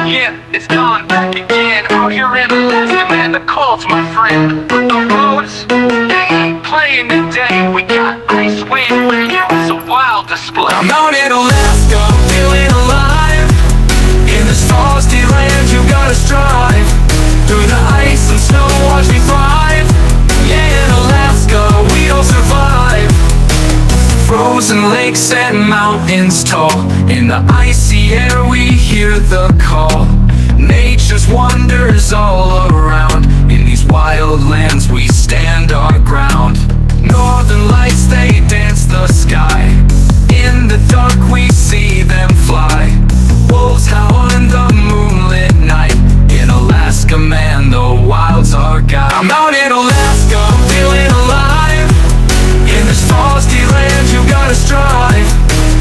Yeah, it's Don back again. Out here in Alaska, man, the cold's my friend. But the roads, they ain't playing today. We got ice wind, it's a wild display. I'm out in Alaska, feeling alive. In this frosty land, you gotta strive. Through the ice and snow, watch me thrive. Yeah, in Alaska, we all survive. Frozen lakes and mountains tall. In the icy air we hear the call. Nature's wonders all around. In these wild lands we stand our ground. Northern lights, they dance the sky. In the dark we see them fly. Wolves howl in the moonlit night. In Alaska, man, the wild's our guide. I'm out in Alaska, feeling alive. In this frosty land you gotta strive.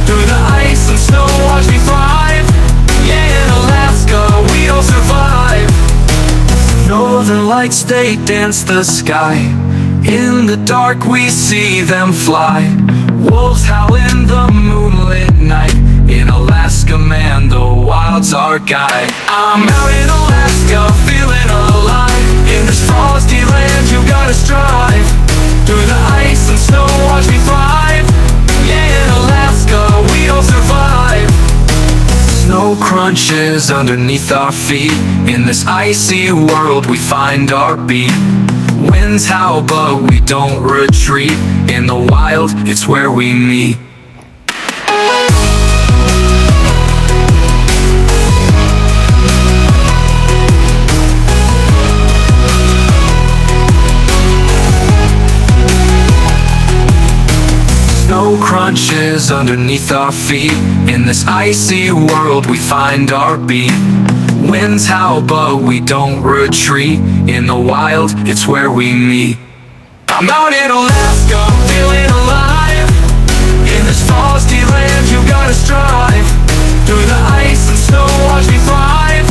Through the ice and snow, watch me thrive. Yeah, in Alaska, we all survive. Northern lights, they dance the sky. In the dark we see them fly. Wolves howl in the moonlit night. In Alaska, man, the wild's our guide. I'm out in Alaska, feeling alive. In this frosty land you gotta strive. Through the ice and snow, watch me thrive. Yeah, in Alaska, we all survive. Snow crunches underneath our feet. In this icy world we find our beat. Winds howl but we don't retreat. In the wild, it's where we meet. Snow crunches underneath our feet. In this icy world we find our beat. Winds howl but we don't retreat. In the wild, it's where we meet. I'm out in Alaska, feeling alive. In this frosty land you gotta strive. Through the ice and snow, watch me thrive.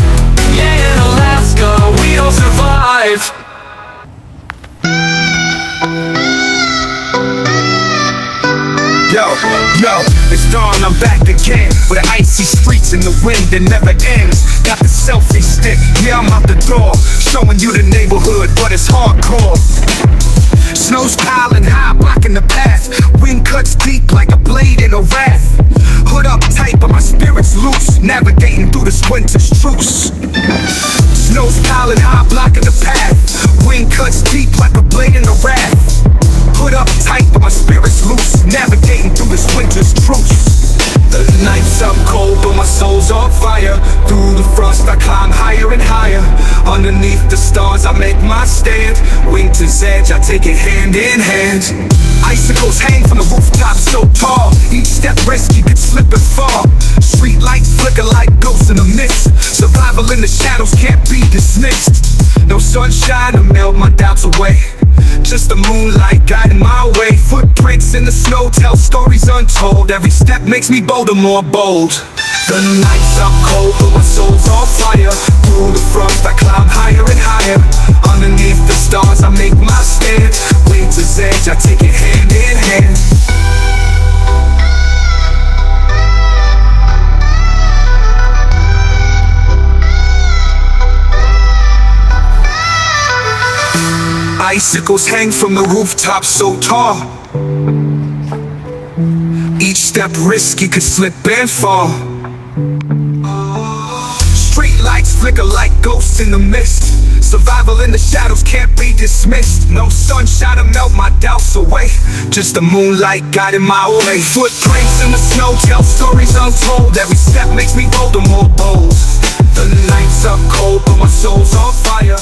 Yeah, in Alaska, we all survive. Yo, it's dawn, I'm back again. With the icy streets and the wind that never ends. Got the selfie stick, yeah, I'm out the door. Showing you the neighborhood, but it's hardcore. Snow's piling high, blocking the path. Wind cuts deep like a blade in a wrath. Hood up tight, but my spirit's loose. Navigating through this winter's truce. Snow's piling high, blocking the path. Wind cuts deep like a blade in a wrath. Hood up tight, but my spirit's loose. Navigating through this winter's truce. The nights I'm cold, but my soul's on fire. Through the frost I climb higher and higher. Underneath the stars I make my stand. Winter's edge, I take it hand in hand. Icicles hang from the rooftop so tall. Each step risky, could slip and fall. Street lights flicker like ghosts in the mist. Survival in the shadows can't be dismissed. No sunshine to melt my doubts away. Just the moonlight guiding my way. Footprints in the snow tell stories untold. Every step makes me bolder, more bold. The nights are cold, but my soul's on fire. Through the frost I climb higher and higher. Underneath the stars I make my stand. Winter's edge, I take it hand in hand. Icicles hang from the rooftop so tall. Each step risky, could slip and fall. Street lights flicker like ghosts in the mist. Survival in the shadows can't be dismissed. No sunshine to melt my doubts away. Just the moonlight guiding my way. Footprints in the snow tell stories untold. Every step makes me bolder, more bold. The nights are cold, but my soul's on fire.